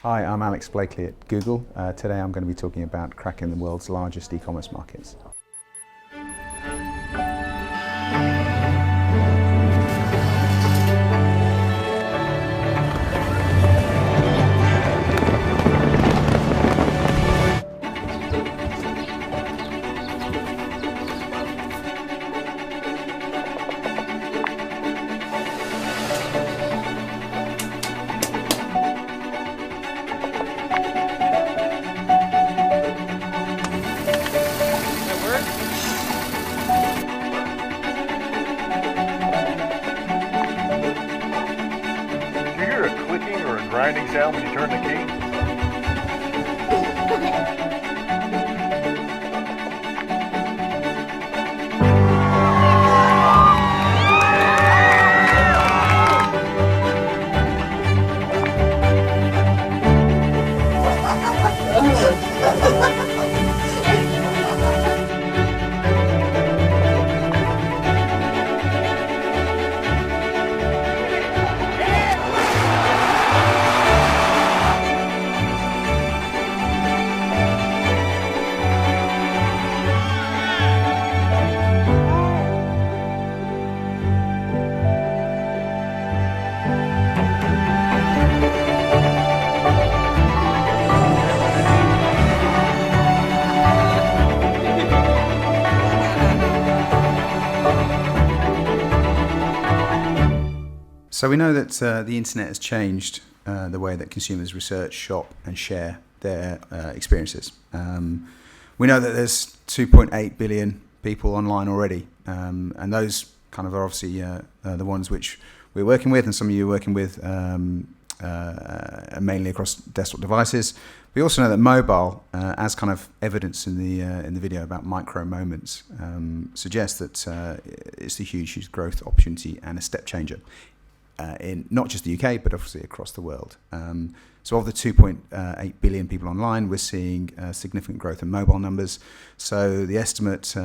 Hi, I'm Alex Blaikley at Google. Today I'm going to be talking about cracking the world's largest e-commerce markets. Grinding sound when you turn the key. So we know that the internet has changed the way that consumers research, shop and share their experiences. We know that there's 2.8 billion people online already, and those kind of are obviously the ones which we're working with, and some of you are working with mainly across desktop devices. We also know that mobile, as kind of evidence in the video about micro moments, suggests that it's a huge growth opportunity and a step changer. In not just the UK, but obviously across the world. So of the 2.8 billion people online, we're seeing significant growth in mobile numbers. So the estimate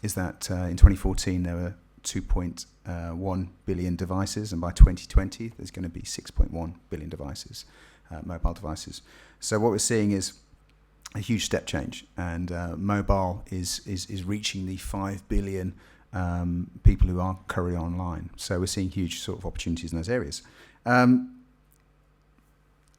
is that in 2014 there were 2.1 billion devices, and by 2020 there's going to be 6.1 billion devices, mobile devices. So what we're seeing is a huge step change, and mobile is reaching the 5 billion people who are currently online. So we're seeing huge sort of opportunities in those areas.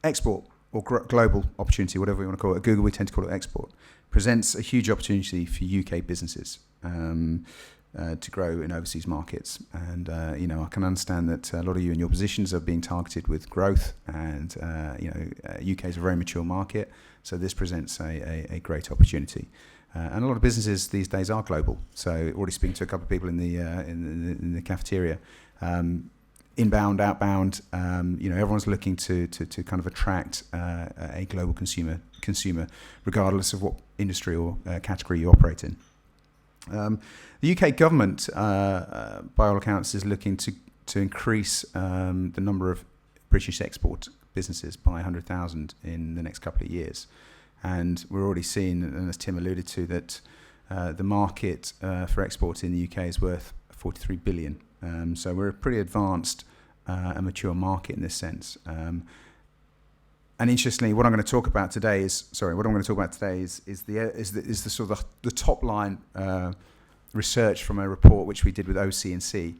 Export or global opportunity, whatever we want to call it. At Google, we tend to call it export. Presents a huge opportunity for UK businesses to grow in overseas markets. And I can understand that a lot of you in your positions are being targeted with growth, and UK is a very mature market, so this presents a great opportunity. And a lot of businesses these days are global. So already speaking to a couple of people in the cafeteria, inbound, outbound. Everyone's looking to kind of attract a global consumer, regardless of what industry or category you operate in. The UK government, by all accounts, is looking to increase the number of British export businesses by 100,000 in the next couple of years. And we're already seeing, and as Tim alluded to, that the market for export in the UK is worth 43 billion. So we're a pretty advanced and mature market in this sense. And interestingly, what I'm going to talk about today is the sort of the top line research from a report which we did with OC&C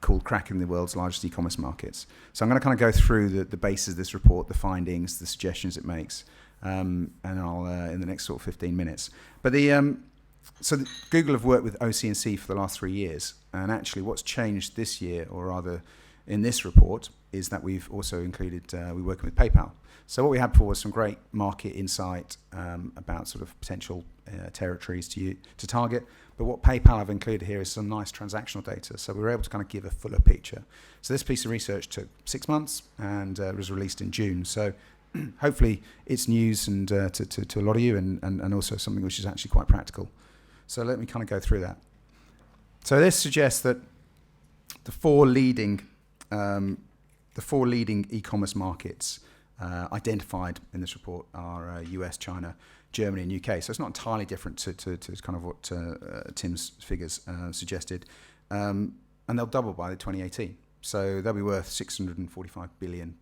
called "Cracking the World's Largest E-commerce Markets." So I'm going to kind of go through the basis of this report, the findings, the suggestions it makes. And I'll in the next sort of 15 minutes. But Google have worked with OC&C for the last 3 years, and actually what's changed this year, or rather in this report, is that we've also included we're working with PayPal. So what we had before was some great market insight about sort of potential territories to target. But what PayPal have included here is some nice transactional data, so we were able to kind of give a fuller picture. So this piece of research took 6 months and was released in June. So hopefully it's news and to a lot of you, and also something which is actually quite practical. So let me kind of go through that. So this suggests that the four leading e-commerce markets identified in this report are US, China, Germany and UK. So it's not entirely different to kind of what Tim's figures suggested. And they'll double by 2018. So they'll be worth £645 billion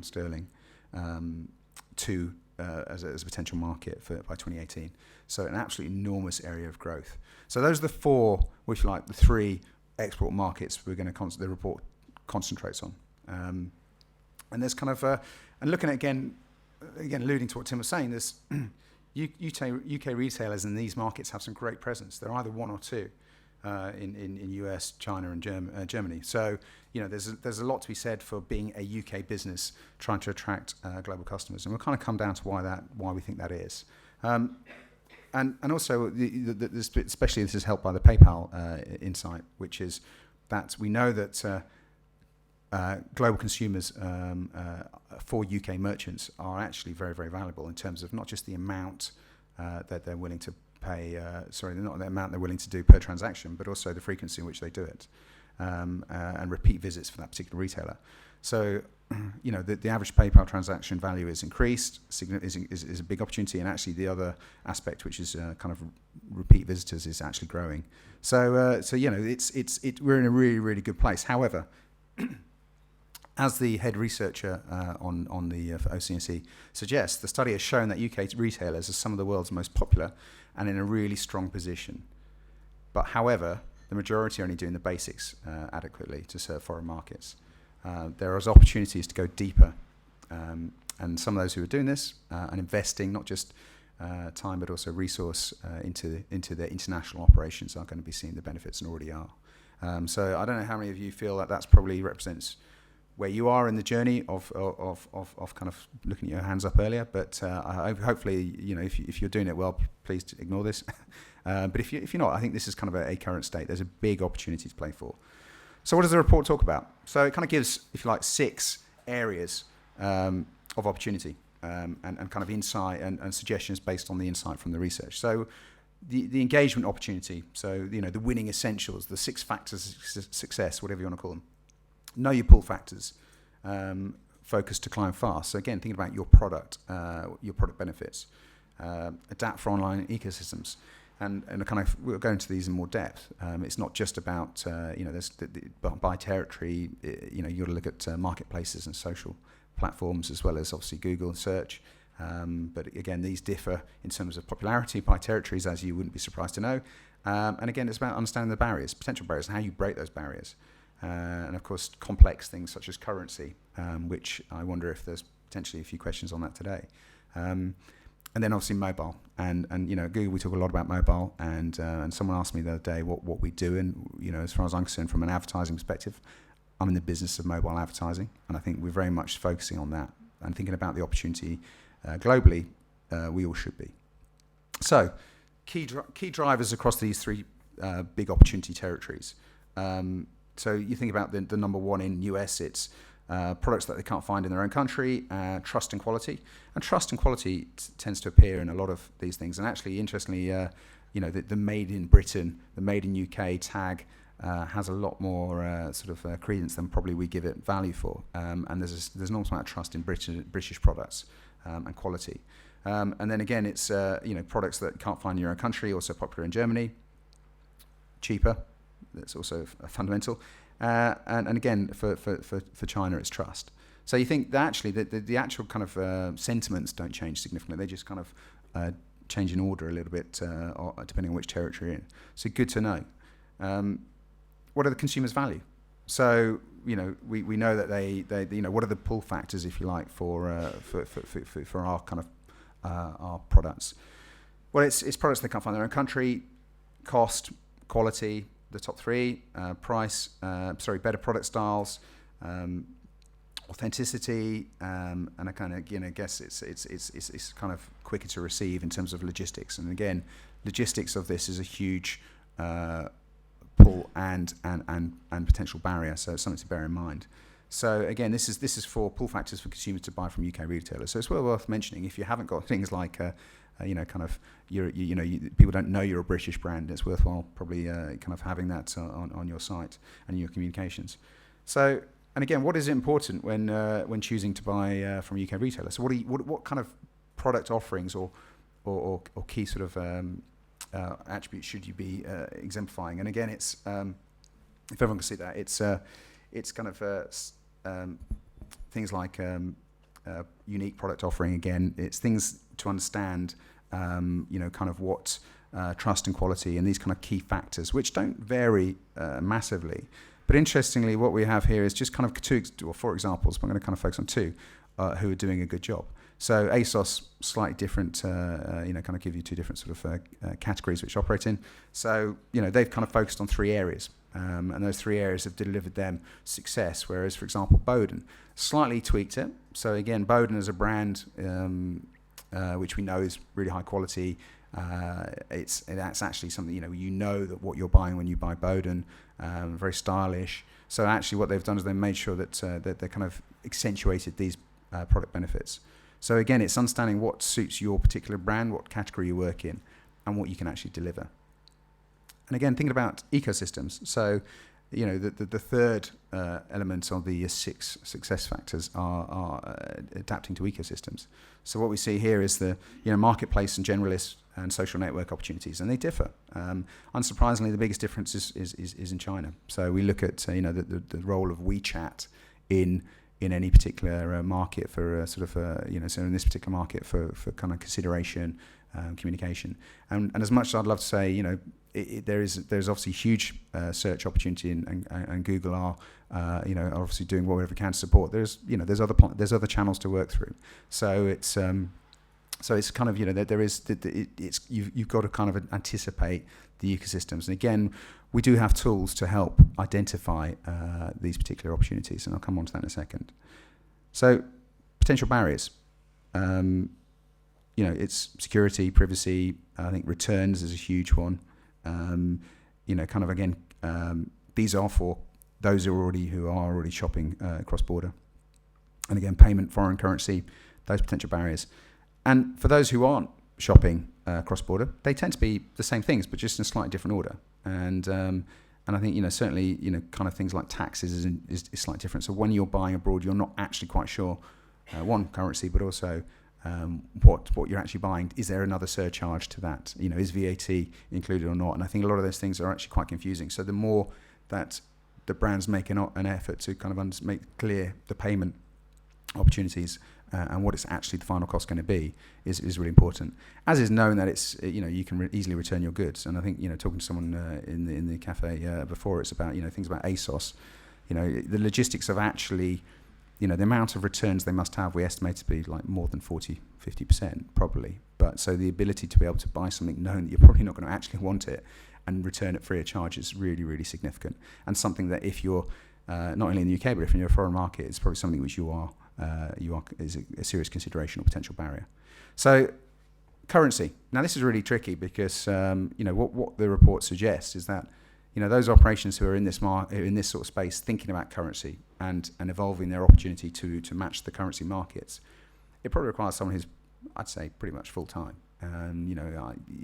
sterling. to as a potential market by 2018. So an absolutely enormous area of growth. So those are the four, if you like, the three export markets we're going to the report concentrates on. And there's kind of and looking at again alluding to what Tim was saying, there's UK retailers in these markets have some great presence. They're either one or two in US, China, and Germany. So there's a lot to be said for being a UK business trying to attract global customers, and we'll kind of come down to why we think that is. And also, especially this is helped by the PayPal insight, which is that we know that global consumers for UK merchants are actually very, very valuable in terms of not just the amount that they're willing to pay, not the amount they're willing to do per transaction, but also the frequency in which they do it, and repeat visits for that particular retailer. So, the average PayPal transaction value is increased, is a big opportunity, and actually the other aspect, which is kind of repeat visitors, is actually growing. So we're in a really, really good place. However, as the head researcher on the OCNC suggests, the study has shown that UK retailers are some of the world's most popular and in a really strong position. But however, the majority are only doing the basics adequately to serve foreign markets. There is opportunities to go deeper, and some of those who are doing this and investing not just time but also resource into their international operations are going to be seeing the benefits and already are. So I don't know how many of you feel that that's probably represents where you are in the journey of kind of looking at your hands up earlier, but hopefully if you're doing it well, please ignore this. But if you're not, I think this is kind of a current state. There's a big opportunity to play for. So what does the report talk about? So it kind of gives, if you like, 6 areas of opportunity and kind of insight and suggestions based on the insight from the research. So the engagement opportunity, so the winning essentials, the 6 factors of success, whatever you want to call them. Know your pull factors, focus to climb fast. So again, thinking about your product benefits, adapt for online ecosystems. And kind of we'll go into these in more depth. It's not just about there's by territory. You got to look at marketplaces and social platforms as well as obviously Google search. But again, these differ in terms of popularity by territories, as you wouldn't be surprised to know. And again, it's about understanding the barriers, potential barriers, and how you break those barriers. And of course, complex things such as currency, which I wonder if there's potentially a few questions on that today. And then obviously mobile, and Google, we talk a lot about mobile, and someone asked me the other day what we do, and as far as I'm concerned, from an advertising perspective, I'm in the business of mobile advertising, and I think we're very much focusing on that and thinking about the opportunity globally. We all should be. So, key drivers across these 3 big opportunity territories. So you think about the number one in US, it's products that they can't find in their own country, trust and quality. And trust and quality tends to appear in a lot of these things. And actually, interestingly, the made in Britain, the made in UK tag has a lot more credence than probably we give it value for. And there's an enormous amount of trust in British products and quality. And then again, it's products that you can't find in your own country, also popular in Germany, cheaper. That's also fundamental. And again, for China, it's trust. So you think that actually the actual kind of sentiments don't change significantly. They just kind of change in order a little bit depending on which territory you're in. So good to know. What are the consumers' value? So we know that they what are the pull factors, if you like, for our kind of our products? Well, it's products they can't find in their own country, cost, quality. The top 3, price, better product styles, authenticity, and I kind of guess it's kind of quicker to receive in terms of logistics. And again, logistics of this is a huge pull and potential barrier. So it's something to bear in mind. So again, this is for pull factors for consumers to buy from UK retailers. So it's well worth mentioning if you haven't got things like people don't know you're a British brand. It's worthwhile probably kind of having that on your site and your communications. So, and again, what is important when choosing to buy from a UK retailer? So, what kind of product offerings or key sort of attributes should you be exemplifying? And again, it's if everyone can see that, it's kind of things like unique product offering. Again, it's things to understand, kind of what trust and quality and these kind of key factors, which don't vary massively. But interestingly, what we have here is just kind of 2 or 4 examples, but I'm going to kind of focus on 2 who are doing a good job. So ASOS, slightly different, kind of give you 2 different sort of categories which operate in. So, they've kind of focused on 3 areas. And those 3 areas have delivered them success, whereas, for example, Bowden slightly tweaked it. So again, Bowden is a brand which we know is really high quality. That's actually something, that what you're buying when you buy Bowden, very stylish. So actually what they've done is they made sure that they kind of accentuated these product benefits. So again, it's understanding what suits your particular brand, what category you work in, and what you can actually deliver. And again, thinking about ecosystems. So, the third element of the 6 success factors are adapting to ecosystems. So what we see here is the marketplace and generalist and social network opportunities, and they differ. Unsurprisingly, the biggest difference is in China. So we look at the role of WeChat in any particular market for so in this particular market for kind of consideration, communication, and as much as I'd love to say there's obviously huge search opportunity, and Google are obviously doing whatever it can to support. There's other channels to work through. So it's kind of you've got to kind of anticipate the ecosystems. And again, we do have tools to help identify these particular opportunities, and I'll come on to that in a second. So potential barriers. It's security, privacy. I think returns is a huge one. These are for those who are already shopping cross border, and again, payment, foreign currency, those potential barriers. And for those who aren't shopping cross border, they tend to be the same things, but just in a slightly different order. And I think certainly kind of things like taxes is slightly different. So when you're buying abroad, you're not actually quite sure one, currency, but also what you're actually buying. Is there another surcharge to that? Is VAT included or not? And I think a lot of those things are actually quite confusing. So the more that the brands make an effort to kind of make clear the payment opportunities and what it's actually the final cost going to be is really important. As is known that it's you can easily return your goods. And I think talking to someone in the cafe before, it's about things about ASOS. The logistics of actually. The amount of returns they must have, we estimate to be like more than 40-50% probably. But so the ability to be able to buy something knowing that you're probably not going to actually want it and return it free of charge is really, really significant. And something that if you're not only in the UK, but if you're in a foreign market, it's probably something which you are is a serious consideration or potential barrier. So currency. Now this is really tricky because what the report suggests is that those operations who are in this sort of space thinking about currency and evolving their opportunity to match the currency markets, it probably requires someone who's, I'd say, pretty much full time.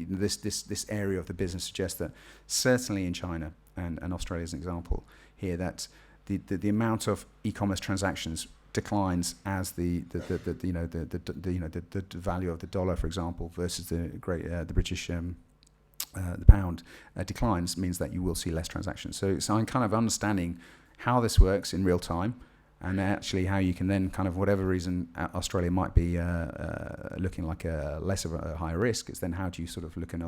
This area of the business suggests that certainly in China and Australia as an example here, that the amount of e-commerce transactions declines as the value of the dollar, for example, versus the British. The pound declines means that you will see less transactions. So I'm kind of understanding how this works in real time, and actually how you can then kind of, whatever reason Australia might be looking like less of a higher risk, is then how do you sort of look at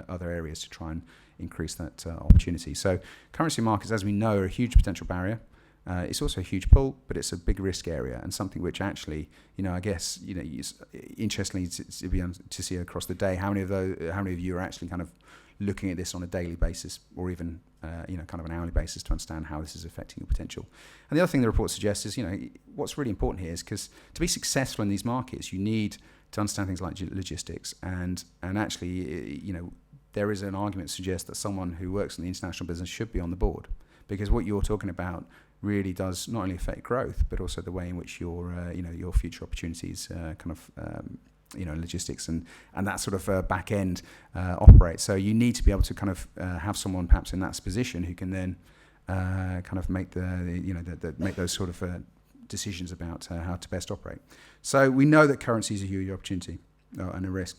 other areas to try and increase that opportunity. So currency markets, as we know, are a huge potential barrier. It's also a huge pull, but it's a big risk area and something which actually, I guess, interestingly to see across the day, how many of you are actually kind of looking at this on a daily basis or even, kind of an hourly basis to understand how this is affecting your potential. And the other thing the report suggests is, what's really important here is because to be successful in these markets, you need to understand things like logistics and actually, there is an argument to suggest that someone who works in the international business should be on the board, because what you're talking about really does not only affect growth, but also the way in which your future opportunities logistics and that sort of back end operate. So you need to be able to kind of have someone perhaps in that position who can then kind of make make those sort of decisions about how to best operate. So we know that currency is a huge opportunity and a risk.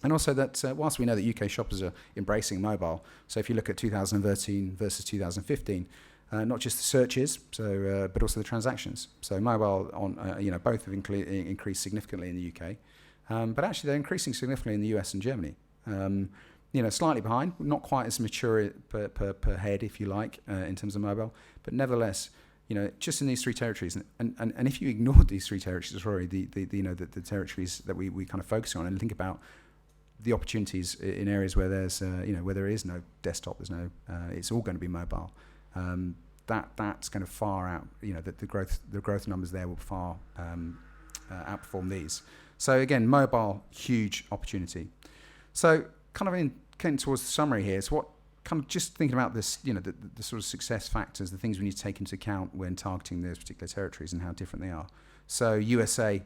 And also that whilst we know that UK shoppers are embracing mobile, so if you look at 2013 versus 2015, not just the searches, but also the transactions. So mobile both have increased significantly in the UK, but actually they're increasing significantly in the US and Germany. Slightly behind, not quite as mature per head, if you like, in terms of mobile, but nevertheless, just in these three territories, and if you ignored these three territories, the territories that we kind of focus on, and think about the opportunities in areas where there's where there is no desktop, there's no, it's all going to be mobile. That's going to far out, the growth numbers there will far outperform these. So again, mobile, huge opportunity. So kind of getting towards the summary here, it's what kind of just thinking about this, the sort of success factors, the things we need to take into account when targeting those particular territories and how different they are. So USA,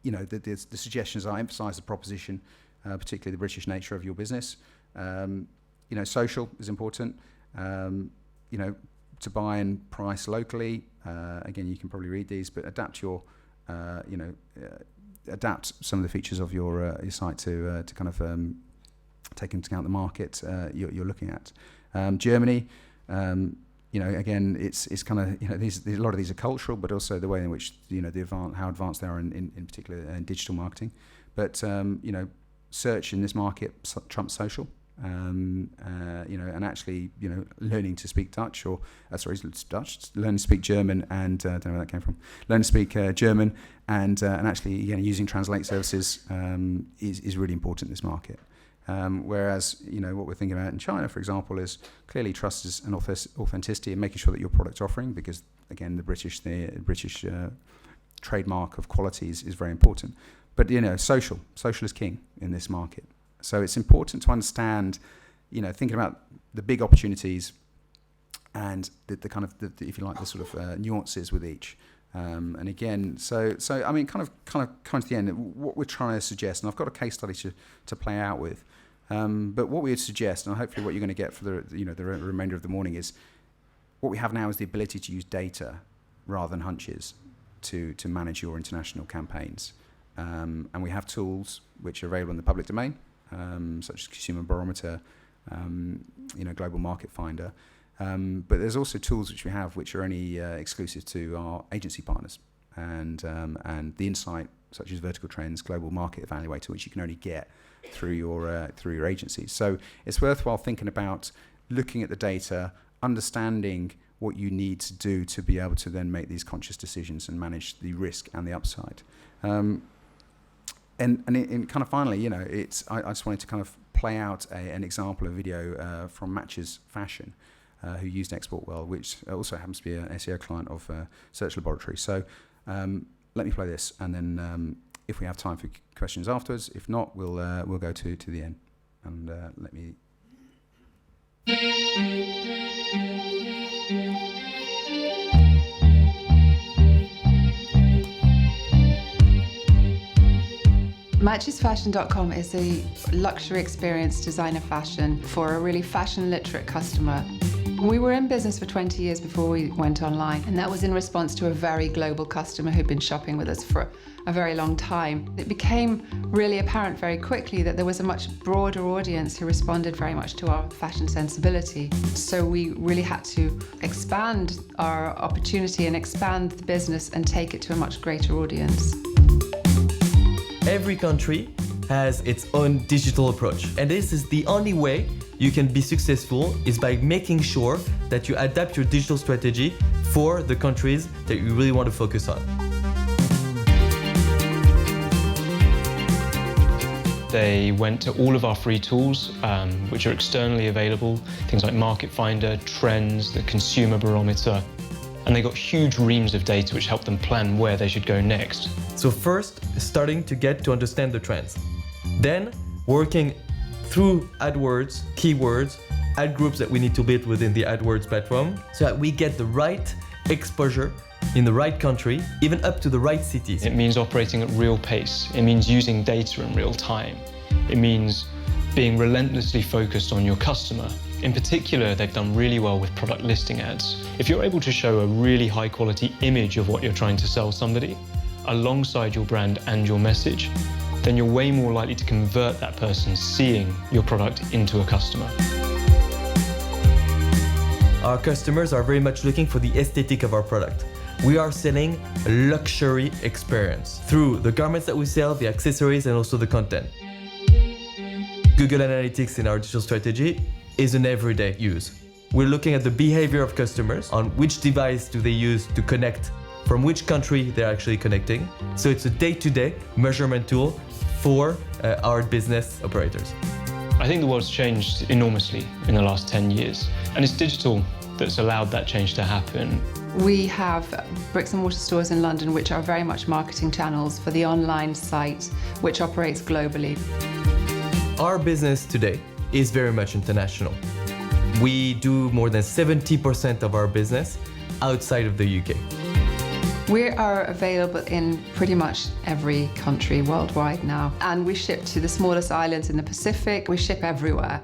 the suggestions are emphasize the proposition, particularly the British nature of your business. Social is important. To buy and price locally. Again, you can probably read these, but adapt adapt some of the features of your site to kind of take into account the market you're looking at. Germany, again, it's kind of a lot of these are cultural, but also the way in which how advanced they are in particular in digital marketing. But search in this market trumps social. And actually, learning to speak Dutch learn to speak German, and I don't know where that came from. Learn to speak German, and actually, using translate services is really important in this market. Whereas, what we're thinking about in China, for example, is clearly trust and authenticity, and making sure that your product offering, because again, the British trademark of quality is very important. But social is king in this market. So it's important to understand, thinking about the big opportunities and the kind of, if you like, the sort of nuances with each. And again, so I mean, kind of coming to the end, what we're trying to suggest, and I've got a case study to play out with. But what we would suggest, and hopefully what you're going to get for the remainder of the morning, is what we have now is the ability to use data rather than hunches to manage your international campaigns. And we have tools which are available in the public domain. Such as Consumer Barometer, Global Market Finder. But there's also tools which we have which are only exclusive to our agency partners, and the insight such as Vertical Trends, Global Market Evaluator, which you can only get through your agencies. So it's worthwhile thinking about looking at the data, understanding what you need to do to be able to then make these conscious decisions and manage the risk and the upside. And kind of finally, I just wanted to kind of play out an example of video from Matches Fashion, who used Export Well, which also happens to be an SEO client of Search Laboratory. So let me play this, and then if we have time for questions afterwards, if not, we'll go to the end. And let me. Matchesfashion.com is a luxury experience designer fashion for a really fashion literate customer. We were in business for 20 years before we went online, and that was in response to a very global customer who'd been shopping with us for a very long time. It became really apparent very quickly that there was a much broader audience who responded very much to our fashion sensibility. So we really had to expand our opportunity and expand the business and take it to a much greater audience. Every country has its own digital approach, and this is the only way you can be successful is by making sure that you adapt your digital strategy for the countries that you really want to focus on. They went to all of our free tools, which are externally available, things like Market Finder, Trends, the Consumer Barometer, and they got huge reams of data which helped them plan where they should go next. So first, starting to get to understand the trends. Then, working through AdWords, keywords, ad groups that we need to build within the AdWords platform, so that we get the right exposure in the right country, even up to the right cities. It means operating at real pace. It means using data in real time. It means being relentlessly focused on your customer. In particular, they've done really well with product listing ads. If you're able to show a really high quality image of what you're trying to sell somebody, alongside your brand and your message, then you're way more likely to convert that person seeing your product into a customer. our customers are very much looking for the aesthetic of our product. We are selling a luxury experience through the garments that we sell, the accessories, and also the content. Google Analytics in our digital strategy is an everyday use. We're looking at the behavior of customers, on which device do they use to connect, from which country they're actually connecting. So it's a day-to-day measurement tool for our business operators. I think the world's changed enormously in the last 10 years, and it's digital that's allowed that change to happen. We have bricks and mortar stores in London which are very much marketing channels for the online site which operates globally. Our business today is very much international. We do more than 70% of our business outside of the UK. We are available in pretty much every country worldwide now, and we ship to the smallest islands in the Pacific. We ship everywhere.